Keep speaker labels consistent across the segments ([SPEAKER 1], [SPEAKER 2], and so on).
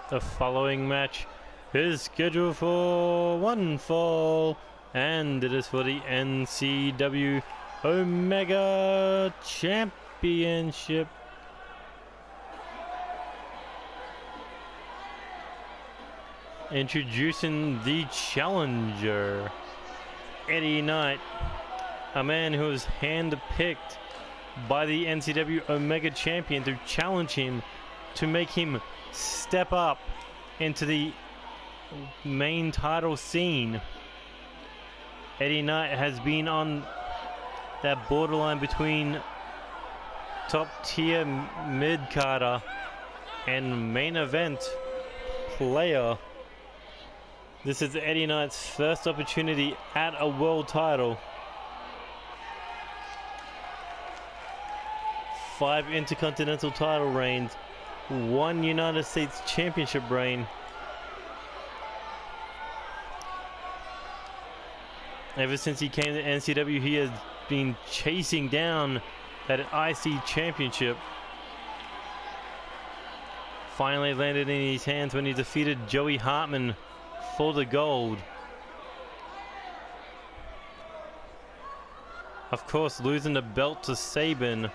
[SPEAKER 1] The following match is scheduled for one fall, and it is for the NCW Omega Championship. Introducing the challenger, Eddie Knight, a man who was handpicked by the NCW Omega Champion to challenge him, to make him step up into the main title scene. Eddie Knight has been on that borderline between top tier mid-carder and main event player. This is Eddie Knight's first opportunity at a world title. 5 intercontinental title reigns, 1 United States Championship reign. Ever since he came to NCW, he has been chasing down that IC Championship. Finally landed in his hands when he defeated Joey Hartman for the gold. Of course, losing the belt to Sabin,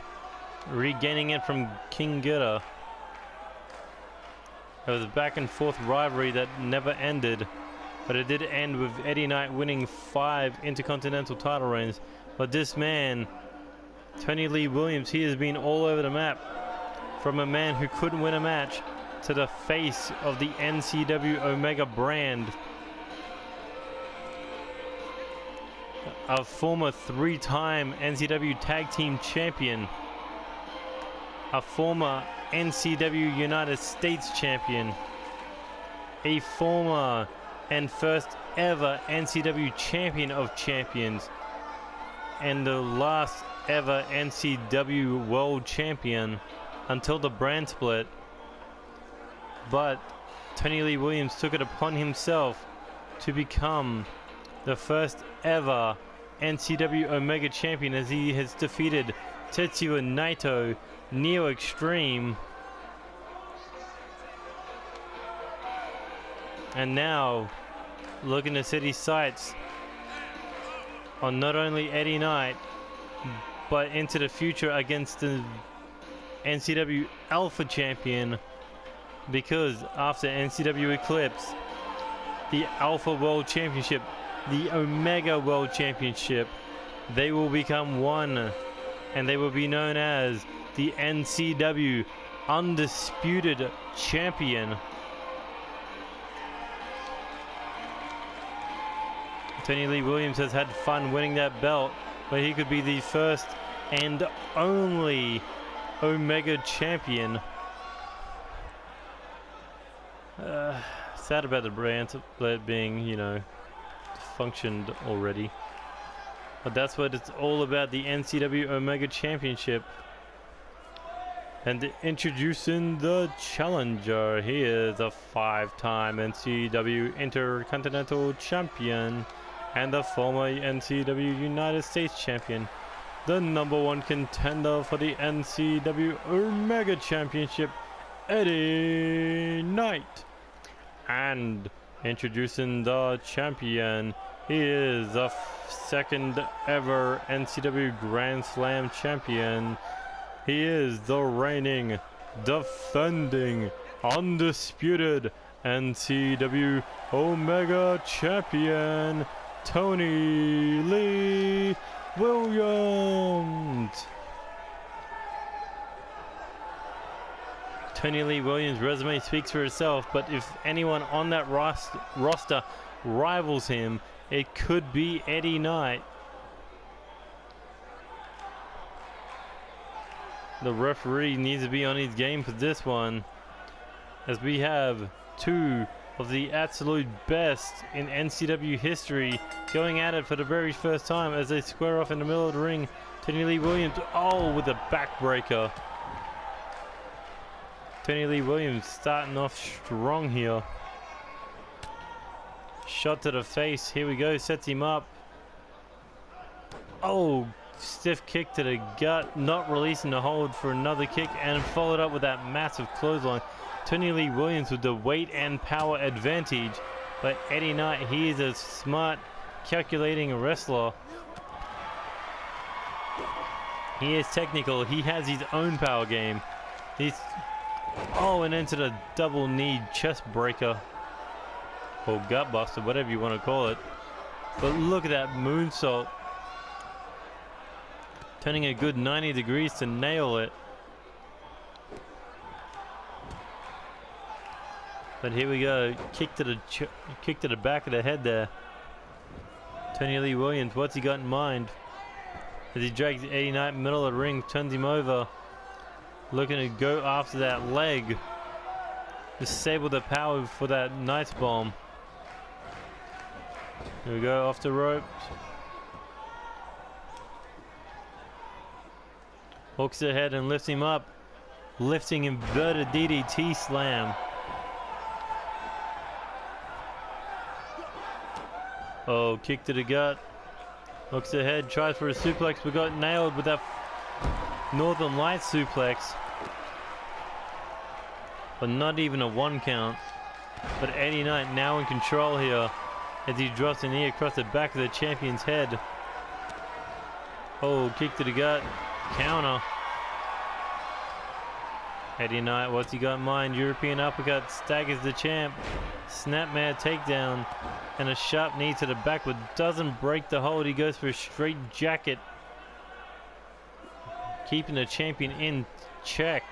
[SPEAKER 1] regaining it from King Ghidorah. It was a back and forth rivalry that never ended, but it did end with Eddie Knight winning 5 intercontinental title reigns. But this man, Tony Lee Williams, he has been all over the map. From a man who couldn't win a match to the face of the NCW Omega brand. A former 3-time NCW Tag Team Champion. A former NCW United States Champion. A former and first ever NCW Champion of Champions. And the last ever NCW World Champion until the brand split. But Tony Lee Williams took it upon himself to become the first ever NCW Omega Champion, as he has defeated Tetsuya Naito, Neo Extreme, and now looking to set his sights on not only Eddie Knight, but into the future against the NCW Alpha Champion, because after NCW Eclipse, the Alpha World Championship, the Omega World Championship, they will become one, and they will be known as the NCW Undisputed Champion. Tony Lee Williams has had fun winning that belt, but he could be the first and only Omega Champion. Sad about the brand split being, you know, functioned already. But that's what it's all about, the NCW Omega Championship. And introducing the challenger, he is a 5-time NCW Intercontinental Champion and the former NCW United States Champion. The #1 contender for the NCW Omega Championship, Eddie Knight. And introducing the champion, he is the 2nd ever NCW Grand Slam champion. He is the reigning, defending, undisputed NCW Omega Champion, Tony Lee Williams. Tony Lee Williams' resume speaks for itself, but if anyone on that roster rivals him, it could be Eddie Knight. The referee needs to be on his game for this one, as we have 2 of the absolute best in NCW history going at it for the very first time as they square off in the middle of the ring. Tony Lee Williams, oh, with a backbreaker. Tony Lee Williams starting off strong here. Shot to the face, here we go, sets him up. Oh, stiff kick to the gut, not releasing the hold for another kick, and followed up with that massive clothesline. Tony Lee Williams with the weight and power advantage, but Eddie Knight, he is a smart, calculating wrestler. He is technical. He has his own power game. And into the double knee chest breaker, or gut buster, whatever you want to call it. But look at that moonsault. Turning a good 90 degrees to nail it. But here we go. Kick to the back of the head there. Tony Lee Williams, what's he got in mind? As he drags Eddie Knight middle of the ring, turns him over. Looking to go after that leg. Disable the power for that Knight's bomb. Here we go, off the ropes. Hooks ahead and lifts him up. Lifting inverted DDT slam. Oh, kick to the gut. Hooks ahead, tries for a suplex, but got nailed with that Northern Lights suplex. But not even a 1 count. But Eddie Knight now in control here as he drops a knee across the back of the champion's head. Oh, kick to the gut. Counter. Eddie Knight, what's he got in mind? European uppercut, staggers the champ. Snapmare takedown. And a sharp knee to the back, but doesn't break the hold. He goes for a straight jacket. Keeping the champion in check.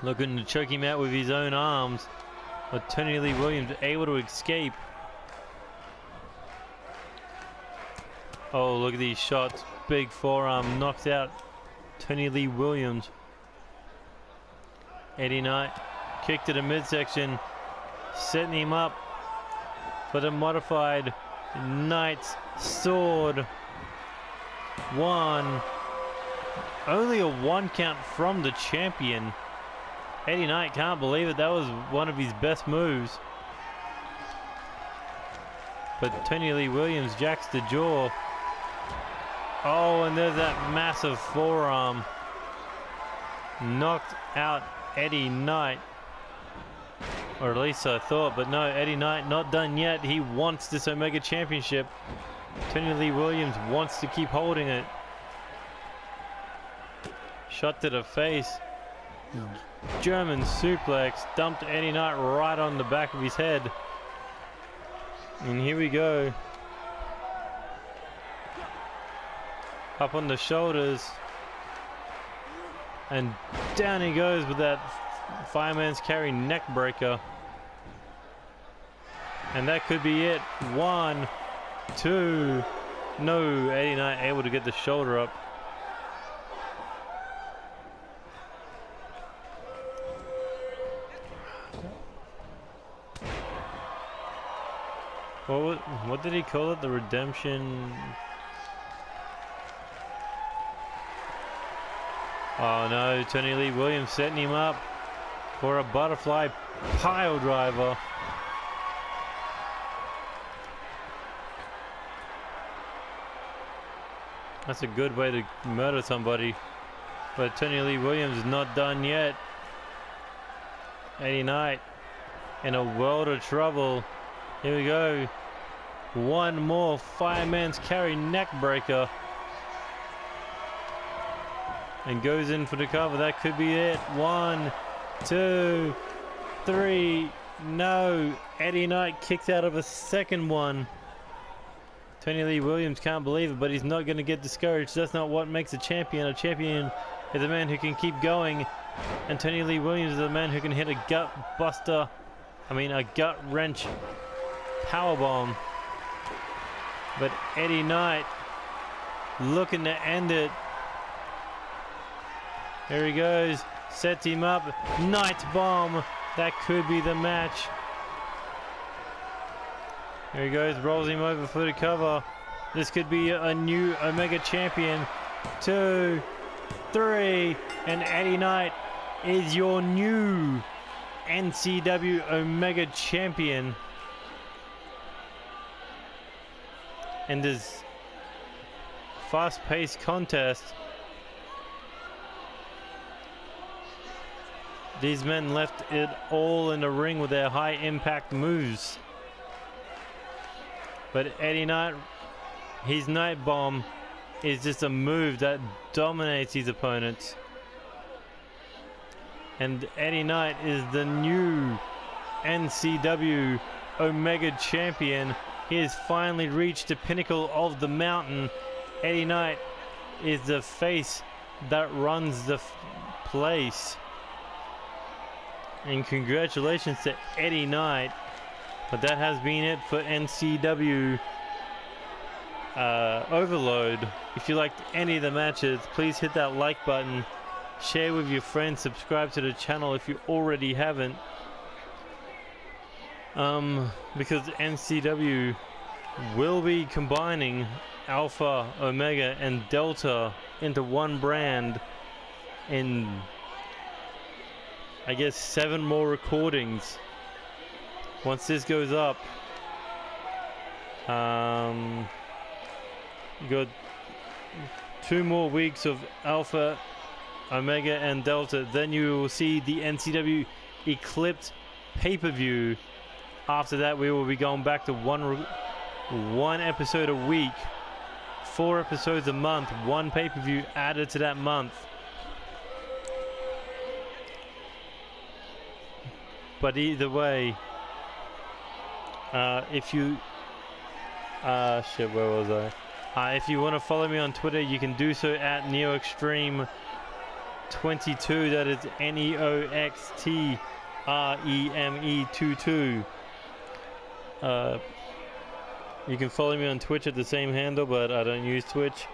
[SPEAKER 1] Looking to choke him out with his own arms. But Tony Lee Williams able to escape. Oh, look at these shots. Big forearm knocks out Tony Lee Williams. Eddie Knight, kick to the midsection. Setting him up for the modified Knight's sword. One. Only a 1 count from the champion. Eddie Knight can't believe it. That was one of his best moves. But Tony Lee Williams jacks the jaw. Oh, and there's that massive forearm. Knocked out Eddie Knight. Or at least I thought, but no, Eddie Knight not done yet. He wants this Omega Championship. Tony Lee Williams wants to keep holding it. Shot to the face. German suplex. Dumped Eddie Knight right on the back of his head. And here we go. Up on the shoulders. And down he goes with that fireman's carry neck breaker. And that could be it. 1, 2. No, Eddie Knight able to get the shoulder up. What did he call it? The redemption? Oh no, Tony Lee Williams setting him up for a butterfly pile driver. That's a good way to murder somebody. But Tony Lee Williams is not done yet. Eddie Knight in a world of trouble. Here we go. One more fireman's carry neck breaker. And goes in for the cover. That could be it. 1, 2, 3. No. Eddie Knight kicks out of a second one. Tony Lee Williams can't believe it, but he's not going to get discouraged. That's not what makes a champion. A champion is a man who can keep going. And Tony Lee Williams is a man who can hit a gut buster. A gut wrench powerbomb. But Eddie Knight looking to end it. Here he goes. Sets him up. Knight's bomb. That could be the match. Here he goes. Rolls him over for the cover. This could be a new Omega champion. 2, 3. And Eddie Knight is your new NCW Omega champion. In this fast-paced contest, These men left it all in the ring with their high impact moves. But Eddie Knight, his Night Bomb is just a move that dominates his opponents. And Eddie Knight is the new NCW Omega Champion. He has finally reached the pinnacle of the mountain. Eddie Knight is the face that runs the place. And congratulations to Eddie Knight. But that has been it for NCW Overload. If you liked any of the matches, please hit that like button. Share with your friends. Subscribe to the channel if you already haven't. Because NCW will be combining Alpha, Omega, and Delta into one brand in, I guess, 7 more recordings. Once this goes up, you got 2 more weeks of Alpha, Omega, and Delta. Then you will see the NCW Eclipse pay-per-view. After that, we will be going back to one episode a week, 4 episodes a month, 1 pay-per-view added to that month. But either way, if you shit, where was I? If you want to follow me on Twitter, you can do so at NeoXtreme22. That is NeoXtreme22. You can follow me on Twitch at the same handle, but I don't use Twitch.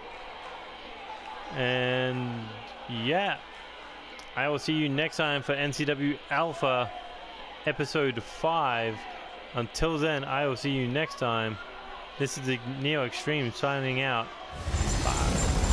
[SPEAKER 1] And yeah, I will see you next time for NCW Alpha episode 5. Until then, I will see you next time. This is the Neo Extreme signing out. Bye.